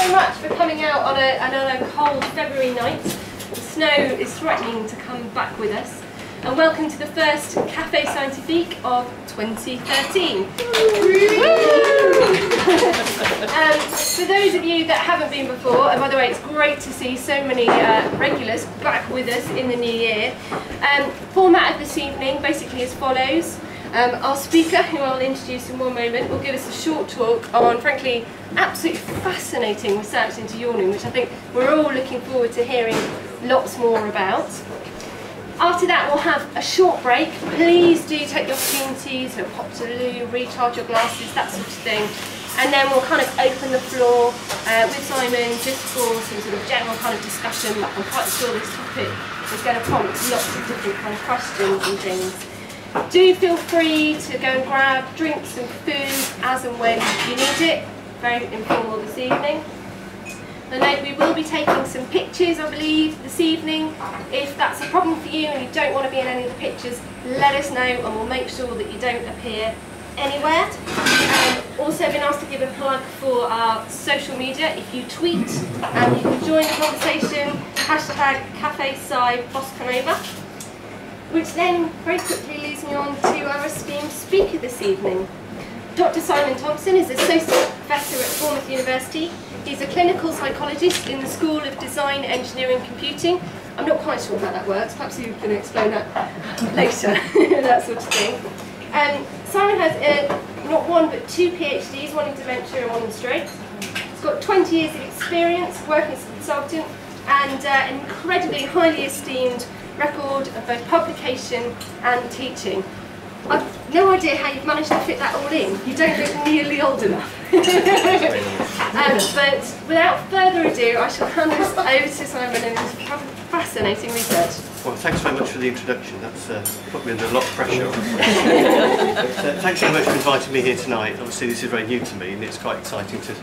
so much for coming out on a cold February night. The snow is threatening to come back with us. And welcome to the first Cafe Scientifique of 2013. For those of you that haven't been before, and by the way, it's great to see so many regulars back with us in the new year. Format of this evening basically as follows. Our speaker, who I'll introduce in one moment, will give us a short talk on, frankly, absolutely fascinating research into yawning, which I think we're all looking forward to hearing lots more about. After that, we'll have a short break. Please do take the opportunity to pop to the loo, recharge your glasses, that sort of thing. And then we'll kind of open the floor with Simon just for some sort of general kind of discussion. I'm quite sure this topic is going to prompt lots of different kind of questions and things. Do feel free to go and grab drinks and food as and when you need it. Very informal this evening. And we will be taking some pictures, I believe, this evening. If that's a problem for you and you don't want to be in any of the pictures, let us know and we'll make sure that you don't appear anywhere. Also been asked to give a plug for our social media. If you tweet, you can join the conversation, hashtag Cafe Scientifique Boscanova. Which then very quickly leads me on to our esteemed speaker this evening. Dr. Simon Thompson is Associate Professor at Bournemouth University. He's a clinical psychologist in the School of Design, Engineering and Computing. I'm not quite sure how that works, perhaps you can explain that later, that sort of thing. Simon has not one but two PhDs, one in dementia and one in stroke. He's got 20 years of experience working as a consultant and an incredibly highly esteemed record of both publication and teaching. I've no idea how you've managed to fit that all in. You don't look nearly old enough. But without further ado, I shall hand this over to Simon and his fascinating research. Well, thanks very much for the introduction. That's put me under a lot of pressure. Thanks very much for inviting me here tonight. Obviously, this is very new to me, and it's quite exciting to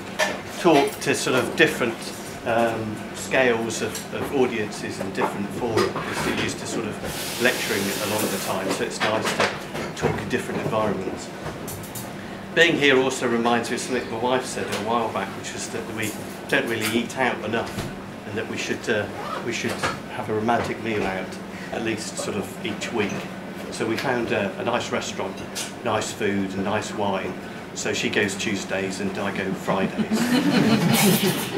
talk to sort of different scales of audiences and different forums, because you're used to sort of lecturing a lot of the time, so it's nice to talk in different environments. Being here also reminds me of something my wife said a while back, which was that we don't really eat out enough, and that we should have a romantic meal out at least sort of each week. So we found a nice restaurant, nice food and nice wine. So she goes Tuesdays and I go Fridays.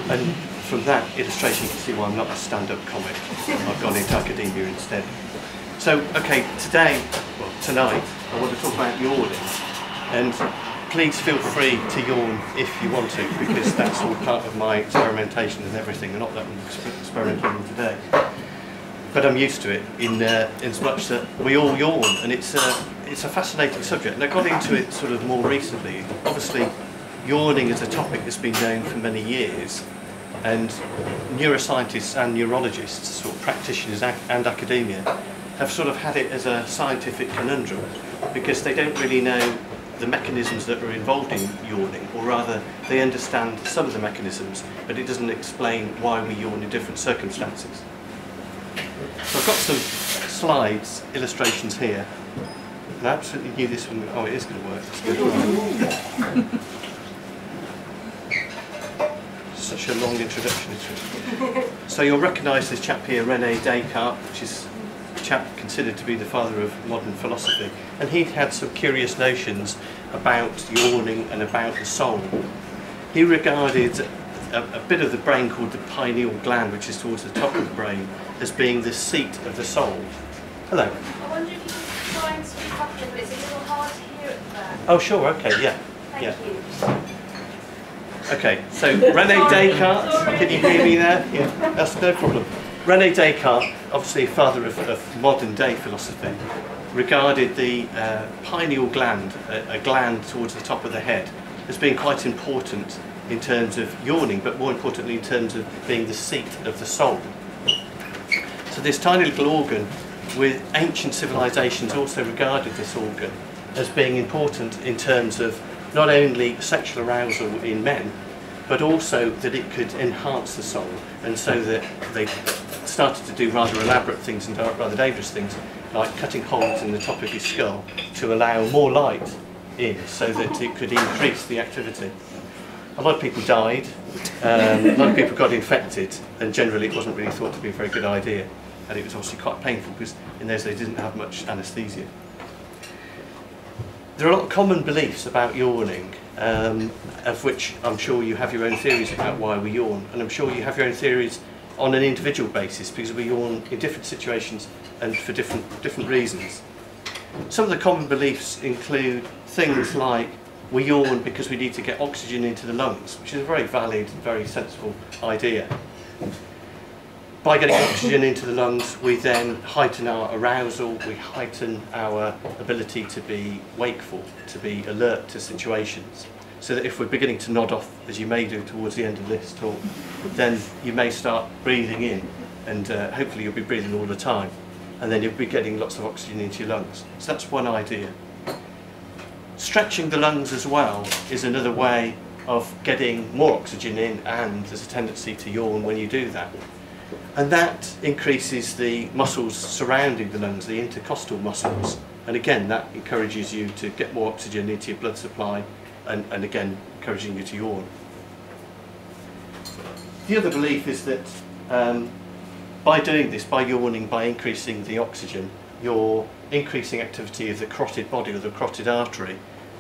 And from that illustration you can see why I'm not a stand-up comic. I've gone into academia instead. So, okay, tonight, I want to talk about yawning. And please feel free to yawn if you want to, because that's all part of my experimentation and everything. Not that I'm experimenting today. But I'm used to it in as much that we all yawn, and it's a fascinating subject. And I got into it sort of more recently. Obviously, yawning is a topic that's been known for many years, and neuroscientists and neurologists, or practitioners and academia, have sort of had it as a scientific conundrum, because they don't really know the mechanisms that are involved in yawning, or rather, they understand some of the mechanisms, but it doesn't explain why we yawn in different circumstances. So I've got some slides, illustrations here. And I absolutely knew this one. Oh, it is going to work. That's good. Such a long introduction. So you'll recognise this chap here, René Descartes, which is a chap considered to be the father of modern philosophy. And he had some curious notions about yawning and about the soul. He regarded a bit of the brain called the pineal gland, which is towards the top of the brain, as being the seat of the soul. Hello. I wonder if you could try and speak up a little bit. It's a little hard to hear at the back. Oh, sure. Okay. Yeah. Thank you. Okay. So René Descartes. Can you hear me there? Yeah. That's no problem. René Descartes, obviously father of modern day philosophy, regarded the pineal gland, a gland towards the top of the head, as being quite important in terms of yawning, but more importantly in terms of being the seat of the soul. So this tiny little organ, with ancient civilizations also regarded this organ as being important in terms of not only sexual arousal in men, but also that it could enhance the soul, and so that they started to do rather elaborate things and rather dangerous things, like cutting holes in the top of his skull to allow more light in, so that it could increase the activity. A lot of people died, a lot of people got infected, and generally it wasn't really thought to be a very good idea. And it was obviously quite painful because in those days they didn't have much anaesthesia. There are a lot of common beliefs about yawning, of which I'm sure you have your own theories about why we yawn, and I'm sure you have your own theories on an individual basis because we yawn in different situations and for different reasons. Some of the common beliefs include things like we yawn because we need to get oxygen into the lungs, which is a very valid and very sensible idea. By getting oxygen into the lungs, we then heighten our arousal, we heighten our ability to be wakeful, to be alert to situations. So that if we're beginning to nod off, as you may do towards the end of this talk, then you may start breathing in, and hopefully you'll be breathing all the time, and then you'll be getting lots of oxygen into your lungs. So that's one idea. Stretching the lungs as well is another way of getting more oxygen in, and there's a tendency to yawn when you do that. And that increases the muscles surrounding the lungs, the intercostal muscles, and again that encourages you to get more oxygen into your blood supply, and again encouraging you to yawn. The other belief is that by doing this, by yawning, by increasing the oxygen, you're increasing activity of the carotid body or the carotid artery,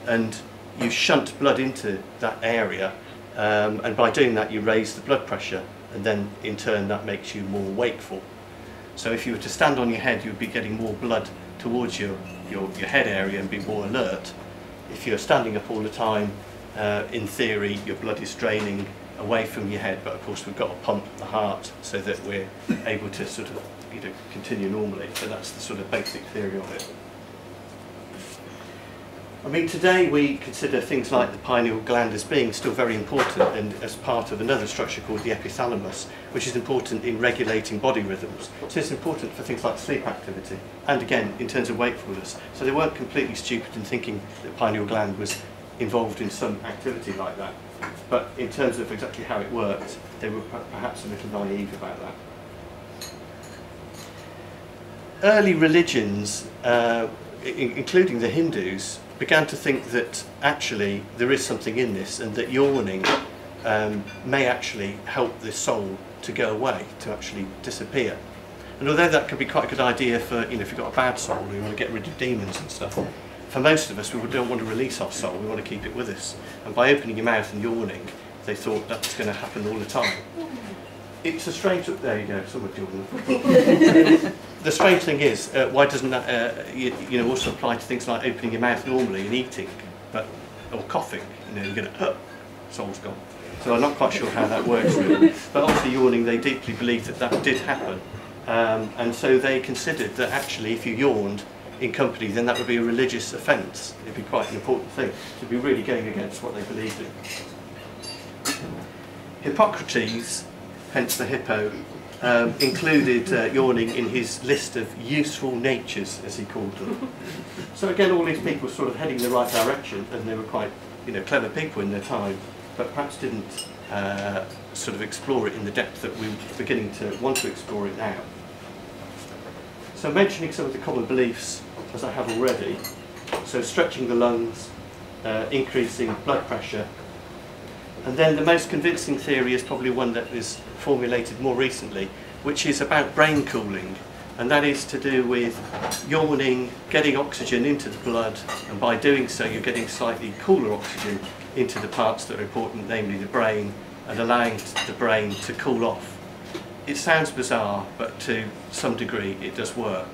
and you shunt blood into that area, and by doing that you raise the blood pressure, and then in turn that makes you more wakeful. So if you were to stand on your head, you'd be getting more blood towards your head area and be more alert. If you're standing up all the time, in theory your blood is draining away from your head, but of course we've got to pump the heart so that we're able to sort of continue normally. So that's the sort of basic theory of it. I mean, today we consider things like the pineal gland as being still very important, and as part of another structure called the epithalamus, which is important in regulating body rhythms. So it's important for things like sleep activity, and again in terms of wakefulness. So they weren't completely stupid in thinking that the pineal gland was involved in some activity like that. But in terms of exactly how it worked, they were perhaps a little naive about that. Early religions, including the Hindus, began to think that actually there is something in this, and that yawning may actually help the soul to go away, to actually disappear. And although that could be quite a good idea for, if you've got a bad soul, you want to get rid of demons and stuff, for most of us we don't want to release our soul, we want to keep it with us. And by opening your mouth and yawning, they thought that's going to happen all the time. It's a strange, there you go, someone yawning. The strange thing is, why doesn't that also apply to things like opening your mouth normally and eating, or coughing? You're going to, soul's gone. So I'm not quite sure how that works really. But obviously yawning, they deeply believed that that did happen, and so they considered that actually if you yawned in company, then that would be a religious offence. It'd be quite an important thing to be really going against what they believed in. Hippocrates, hence the hippo, included yawning in his list of useful natures, as he called them. So again, all these people were sort of heading in the right direction, and they were quite, clever people in their time, but perhaps didn't sort of explore it in the depth that we're beginning to want to explore it now. So mentioning some of the common beliefs, as I have already, so stretching the lungs, increasing blood pressure, and then the most convincing theory is probably one that was formulated more recently, which is about brain cooling, and that is to do with yawning, getting oxygen into the blood, and by doing so you're getting slightly cooler oxygen into the parts that are important, namely the brain, and allowing the brain to cool off. It sounds bizarre, but to some degree it does work,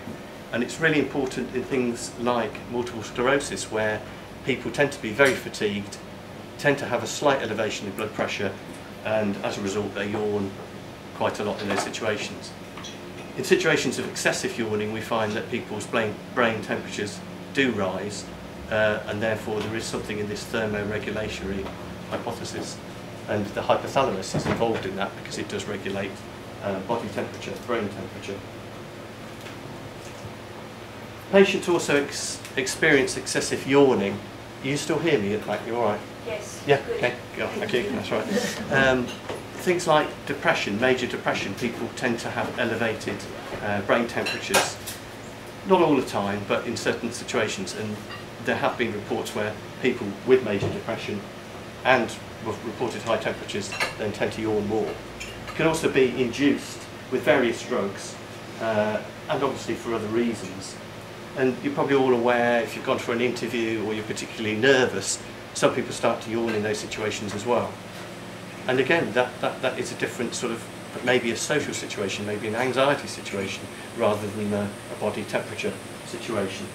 and it's really important in things like multiple sclerosis, where people tend to be very fatigued, tend to have a slight elevation in blood pressure, and as a result they yawn quite a lot in those situations. In situations of excessive yawning, we find that people's brain temperatures do rise, and therefore there is something in this thermoregulatory hypothesis, and the hypothalamus is involved in that because it does regulate body temperature, brain temperature. Patients also experience excessive yawning. You still hear me at the back? You all right? Yes. Yeah. Good. Okay. Yeah, okay. That's right. Things like depression, major depression, people tend to have elevated brain temperatures. Not all the time, but in certain situations. And there have been reports where people with major depression and with reported high temperatures then tend to yawn more. It can also be induced with various drugs and obviously for other reasons. And you're probably all aware, if you've gone for an interview or you're particularly nervous, some people start to yawn in those situations as well. And again, that is a different sort of, maybe a social situation, maybe an anxiety situation, rather than a body temperature situation.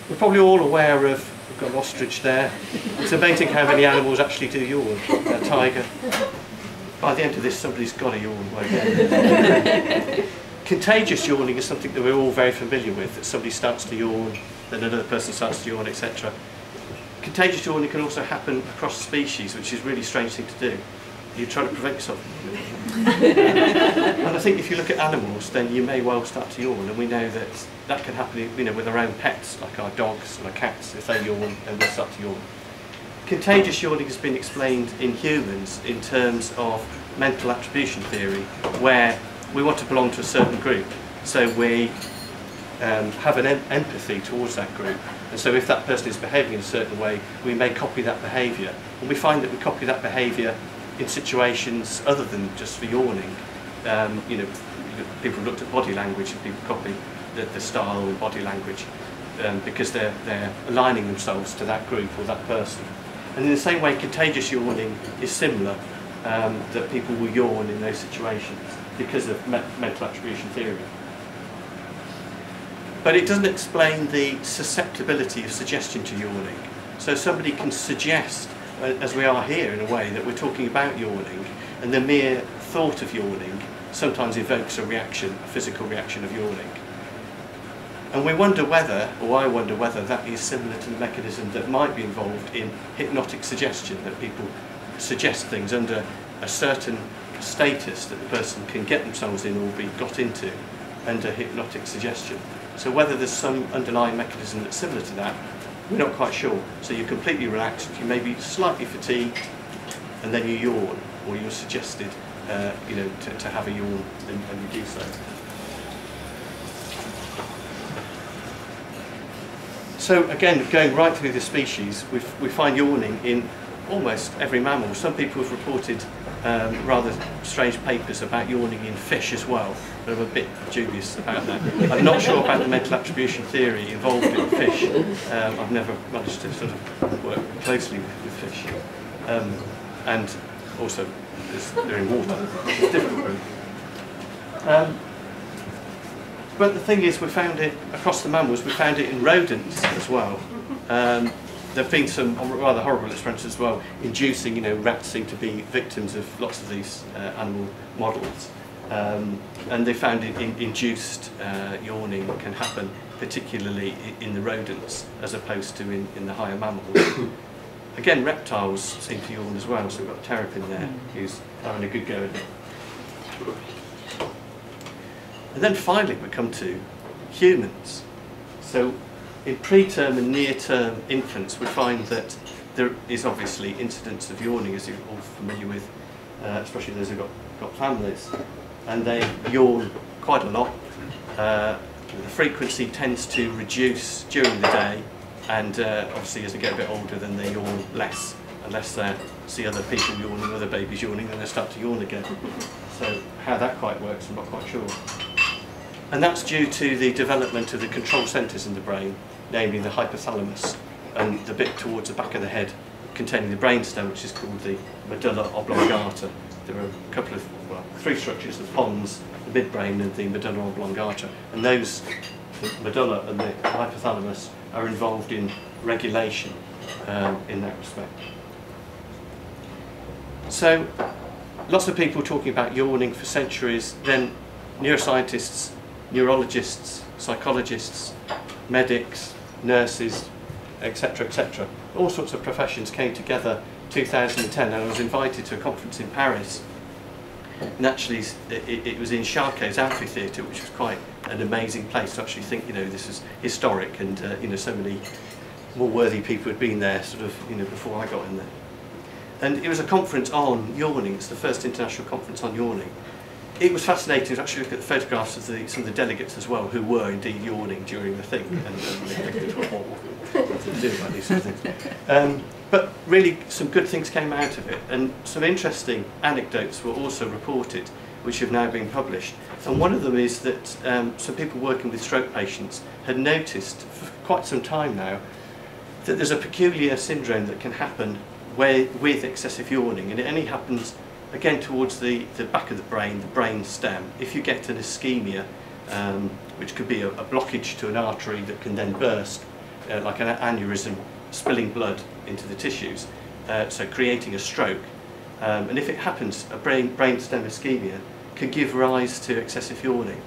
We're probably all aware of, we've got an ostrich there. It's amazing how many animals actually do yawn. A tiger. By the end of this, somebody's got to yawn. Again. Contagious yawning is something that we're all very familiar with, that somebody starts to yawn, then another person starts to yawn, etc. Contagious yawning can also happen across species, which is a really strange thing to do. You try to prevent yourself from yawning. And I think if you look at animals, then you may well start to yawn, and we know that that can happen, you know, with our own pets, like our dogs and our cats. If they yawn, then we'll start to yawn. Contagious yawning has been explained in humans in terms of mental attribution theory, where we want to belong to a certain group, so we have an empathy towards that group, and so if that person is behaving in a certain way, we may copy that behaviour, and we find that we copy that behaviour in situations other than just for yawning. You know, people have looked at body language and people copy the style and body language because they're aligning themselves to that group or that person. And in the same way, contagious yawning is similar, that people will yawn in those situations because of mental attribution theory. But it doesn't explain the susceptibility of suggestion to yawning. So somebody can suggest, as we are here in a way, that we're talking about yawning, and the mere thought of yawning sometimes evokes a reaction, a physical reaction of yawning. And we wonder whether, or I wonder whether, that is similar to the mechanism that might be involved in hypnotic suggestion, that people suggest things under a certain status that the person can get themselves in or be got into under hypnotic suggestion. So whether there's some underlying mechanism that's similar to that, we're not quite sure. So you're completely relaxed, you may be slightly fatigued, and then you yawn, or you're suggested you know, to have a yawn, and you do so. So again, going right through the species, we find yawning in almost every mammal. Some people have reported rather strange papers about yawning in fish as well, but I'm a bit dubious about that. I'm not sure about the mental attribution theory involved in fish. I've never managed to sort of work closely with fish. And also, they're in water. It's a difficult group. But the thing is, we found it across the mammals, we found it in rodents as well. There have been some rather horrible experiences as well, inducing, you know, rats seem to be victims of lots of these animal models. And they found induced yawning can happen particularly in the rodents as opposed to in the higher mammals. Again, reptiles seem to yawn as well, so we've got a terrapin there who's having a good go at it. And then finally we come to humans. So in preterm and near-term infants, we find that there is obviously incidence of yawning, as you're all familiar with, especially those who've got families, and they yawn quite a lot. The frequency tends to reduce during the day, and obviously as they get a bit older, then they yawn less, unless they see other people yawning, other babies yawning, then they start to yawn again. So how that quite works, I'm not quite sure. And that's due to the development of the control centres in the brain, namely the hypothalamus and the bit towards the back of the head containing the brainstem, which is called the medulla oblongata. There are a couple of, well, three structures, the pons, the midbrain and the medulla oblongata, and those, the medulla and the hypothalamus, are involved in regulation in that respect. So lots of people talking about yawning for centuries, then neuroscientists, neurologists, psychologists, medics, nurses, etc., all sorts of professions came together in 2010, and I was invited to a conference in Paris, and actually it was in Charquet's amphitheatre, which was quite an amazing place to actually think, you know, this is historic, and you know, so many more worthy people had been there sort of, you know, before I got in there. And it was a conference on yawning. It's the first international conference on yawning. It was fascinating to actually look at the photographs of some of the delegates as well, who were indeed yawning during the thing. And to do about these sort of things. But really some good things came out of it, and some interesting anecdotes were also reported which have now been published. And one of them is that some people working with stroke patients had noticed for quite some time now that there's a peculiar syndrome that can happen with excessive yawning, and it only happens again towards the back of the brain stem. If you get an ischemia, which could be a blockage to an artery that can then burst, like an aneurysm, spilling blood into the tissues, so creating a stroke. And if it happens, a brain stem ischemia can give rise to excessive yawning.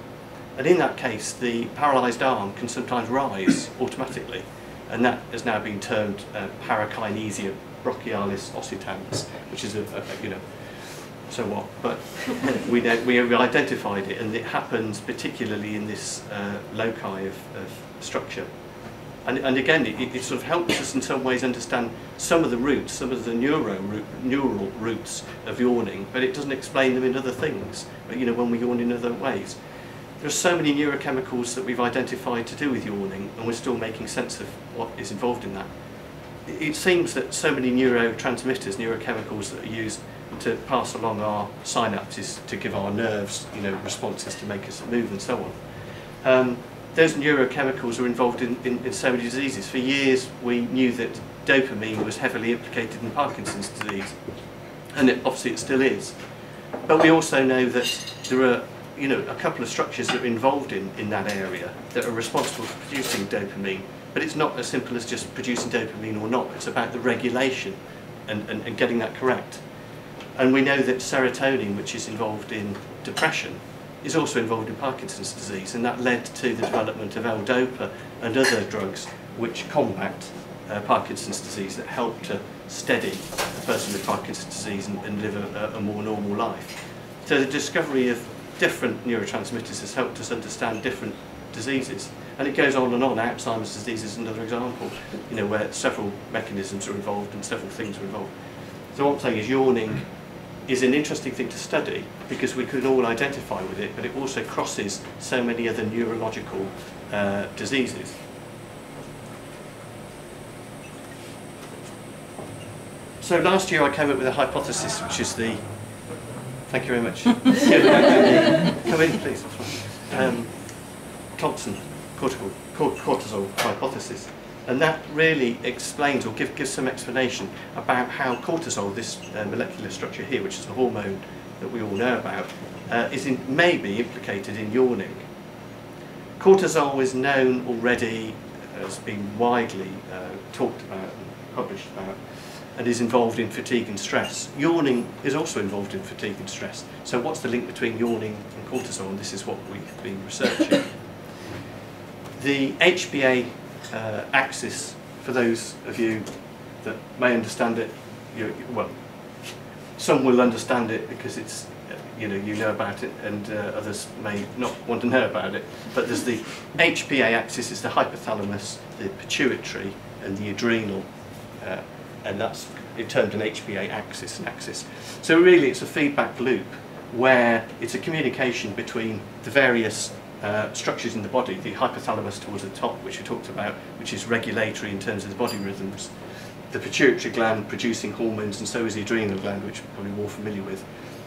And in that case, the paralysed arm can sometimes rise automatically, and that has now been termed parakinesia brachialis ossitans, which is so what? But we identified it, and it happens particularly in this loci of structure. And again, it sort of helps us in some ways understand some of the roots, some of the neural roots of yawning, but it doesn't explain them in other things, when we yawn in other ways. There are so many neurochemicals that we've identified to do with yawning, and we're still making sense of what is involved in that. It seems that so many neurotransmitters, neurochemicals that are used to pass along our synapses to give our nerves, responses to make us move and so on. Those neurochemicals are involved in so many diseases. For years we knew that dopamine was heavily implicated in Parkinson's disease, and obviously it still is. But we also know that there are a couple of structures that are involved in that area that are responsible for producing dopamine, but it's not as simple as just producing dopamine or not. It's about the regulation and getting that correct. And we know that serotonin, which is involved in depression, is also involved in Parkinson's disease, and that led to the development of L-DOPA and other drugs which combat Parkinson's disease, that help to steady a person with Parkinson's disease and live a more normal life. So the discovery of different neurotransmitters has helped us understand different diseases, and it goes on and on. Alzheimer's disease is another example, where several mechanisms are involved and several things are involved. So what I'm saying is yawning is an interesting thing to study because we can all identify with it, but it also crosses so many other neurological diseases. So last year I came up with a hypothesis, which is the... Thank you very much. Come in, please. Thompson cortisol hypothesis. And that really explains, or gives some explanation about how cortisol, this molecular structure here, which is a hormone that we all know about, may be implicated in yawning. Cortisol is known already, has been widely talked about and published about, and is involved in fatigue and stress. Yawning is also involved in fatigue and stress. So what's the link between yawning and cortisol? And this is what we've been researching. The HPA axis, for those of you that may understand it, well, some will understand it because it's, you know about it, and others may not want to know about it. But there's the HPA axis is the hypothalamus, the pituitary, and the adrenal, and that's termed an HPA axis. So really, it's a feedback loop where it's a communication between the various structures in the body, the hypothalamus towards the top, which we talked about, which is regulatory in terms of the body rhythms, the pituitary gland producing hormones, and so is the adrenal gland, which you're probably more familiar with.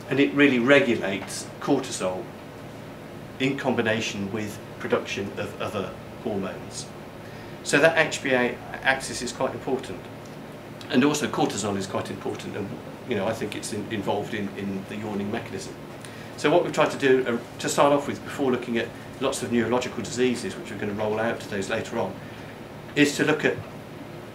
And it really regulates cortisol in combination with production of other hormones. So that HPA axis is quite important. And also cortisol is quite important, and I think it's involved in the yawning mechanism. So what we've tried to do, to start off with, before looking at lots of neurological diseases, which we're going to roll out to those later on, is to look at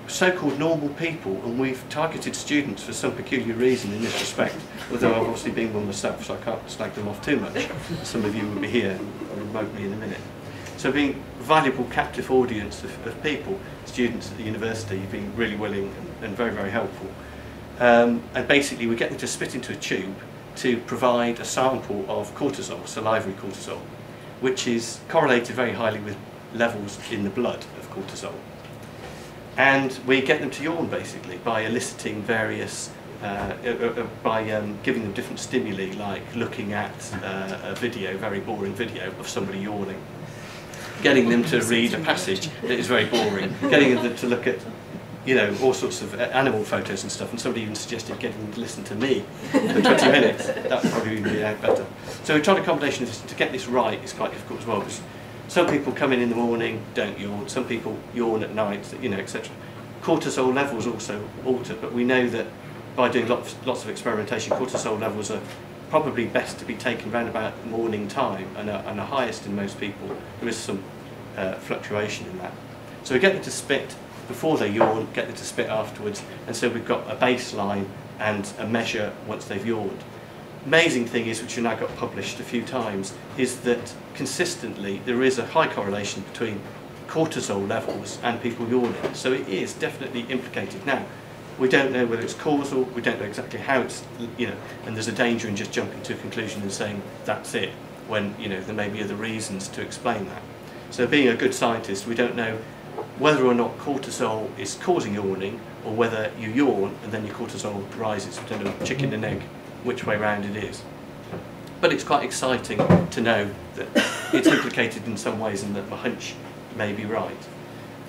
so-called normal people, and we've targeted students for some peculiar reason in this respect, although I've obviously been one myself, so I can't slag them off too much. Some of you will be here remotely in a minute. So being a valuable captive audience of people, students at the university, you've been really willing and very, very helpful. And basically we get them to spit into a tube to provide a sample of cortisol, salivary cortisol, which is correlated very highly with levels in the blood of cortisol. And we get them to yawn basically by eliciting various, by giving them different stimuli, like looking at a video, very boring video of somebody yawning. getting them to read a passage that is very boring, getting them to look at, you know, all sorts of animal photos and stuff, and somebody even suggested getting them to listen to me for 20 minutes. That would probably be better. So we tried a combination of this. To get this right is quite difficult as well, because some people come in the morning, don't yawn, some people yawn at night, you know, etc. Cortisol levels also alter, but we know that by doing lots of experimentation, cortisol levels are probably best to be taken around about morning time, and are highest in most people. There is some fluctuation in that. So we get them to spit before they yawn, get them to spit afterwards, and so we've got a baseline and a measure once they've yawned. Amazing thing is, which has now got published a few times, is that consistently there is a high correlation between cortisol levels and people yawning. So it is definitely implicated. Now, we don't know whether it's causal, we don't know exactly how it's, you know, and there's a danger in just jumping to a conclusion and saying that's it, when, you know, there may be other reasons to explain that. So being a good scientist, we don't know whether or not cortisol is causing yawning, or whether you yawn and then your cortisol rises. We don't know, chicken and egg, which way round it is. But it's quite exciting to know that it's implicated in some ways and that my hunch may be right.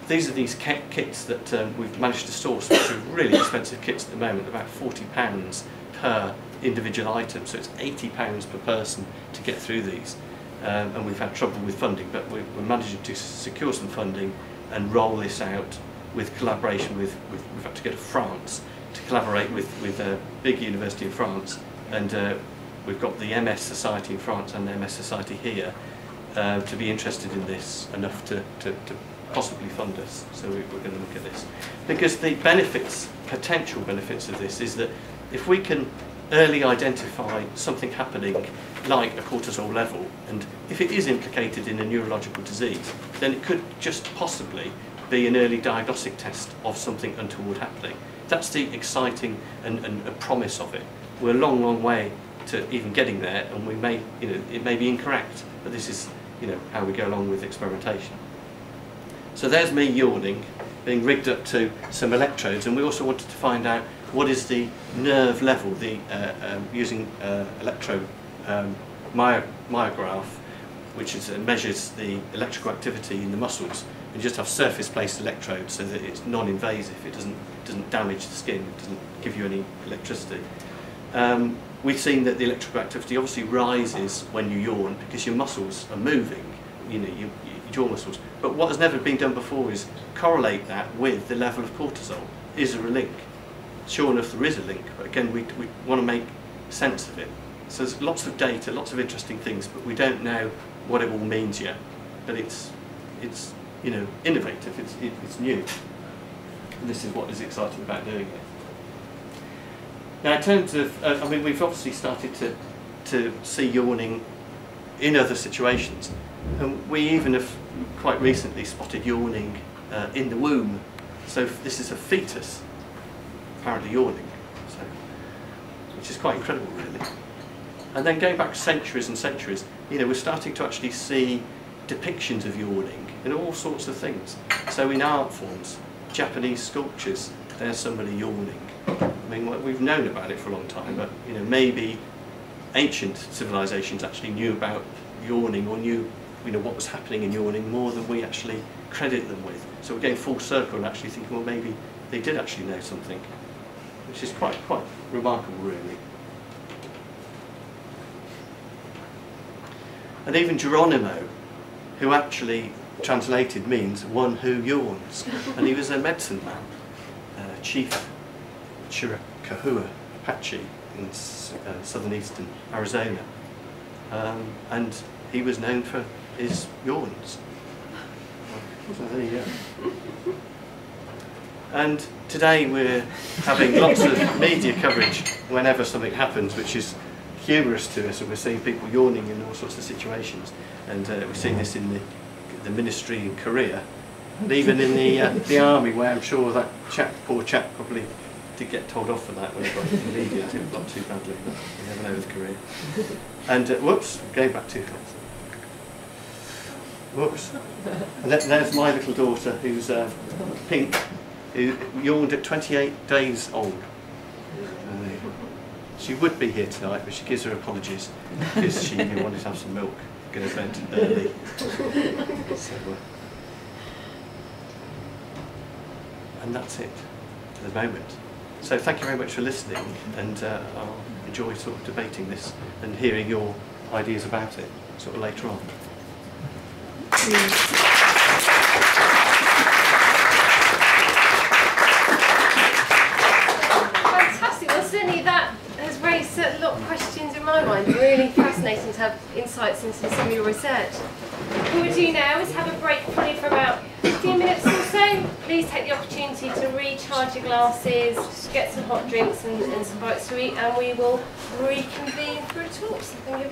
These are these kits that we've managed to source, which are really expensive kits at the moment, about £40 per individual item, so it's £80 per person to get through these. And we've had trouble with funding, but we're managing to secure some funding and roll this out with collaboration with we've had to go to France to collaborate with a big university in France, and we've got the MS Society in France and the MS Society here to be interested in this enough to possibly fund us. So we're going to look at this, because the benefits, potential benefits of this is that if we can early identify something happening like a cortisol level, and if it is implicated in a neurological disease, then it could just possibly be an early diagnostic test of something untoward happening. That's the exciting and a promise of it. We're a long, long way to even getting there, and we may, you know, it may be incorrect, but this is, you know, how we go along with experimentation. So there's me yawning, being rigged up to some electrodes, and we also wanted to find out what is the nerve level, the using myograph, which is, measures the electrical activity in the muscles. You just have surface-placed electrodes so that it's non-invasive. It doesn't damage the skin. It doesn't give you any electricity. We've seen that the electrical activity obviously rises when you yawn because your muscles are moving. You know, your jaw muscles. But what has never been done before is correlate that with the level of cortisol. Is there a link? Sure enough, there is a link. But again, we want to make sense of it. So there's lots of data, lots of interesting things, but we don't know what it all means yet. But it's you know, innovative. It's new. And this is what is exciting about doing it. Now, in terms of, I mean, we've obviously started to see yawning in other situations, and we even have quite recently spotted yawning in the womb. So this is a fetus apparently yawning, so, which is quite incredible, really. And then going back centuries and centuries, you know, we're starting to actually see depictions of yawning in all sorts of things. So in art forms, Japanese sculptures, there's somebody yawning. I mean, we've known about it for a long time, but you know, maybe ancient civilizations actually knew about yawning, or knew, you know, what was happening in yawning more than we actually credit them with. So we're getting full circle and actually thinking, well, maybe they did actually know something, which is quite remarkable, really. And even Geronimo, who actually translated means one who yawns, and he was a medicine man, chief Chiricahua Apache in southern eastern Arizona, and he was known for his yawns. So there you go. And today we're having lots of media coverage whenever something happens, which is humorous to us, and we're seeing people yawning in all sorts of situations, and we're seeing this in the ministry in Korea, and even in the army, where I'm sure that poor chap probably did get told off for that when he got in the media, not too badly, but you never know with Korea. And whoops, going back too fast. Whoops. And there's my little daughter, who's pink, who yawned at 28 days old. She would be here tonight, but she gives her apologies because she wanted to have some milk. going to vent early. So, and that's it for the moment. So thank you very much for listening, and I'll enjoy sort of debating this and hearing your ideas about it sort of later on. Fantastic. Well, certainly that has raised a lot of questions in my mind. Really fascinating to have insights into some of your research. What we'll do now is have a break probably for about 15 minutes or so. Please take the opportunity to recharge your glasses, get some hot drinks and some bites to eat, and we will reconvene for a talk. So thank you.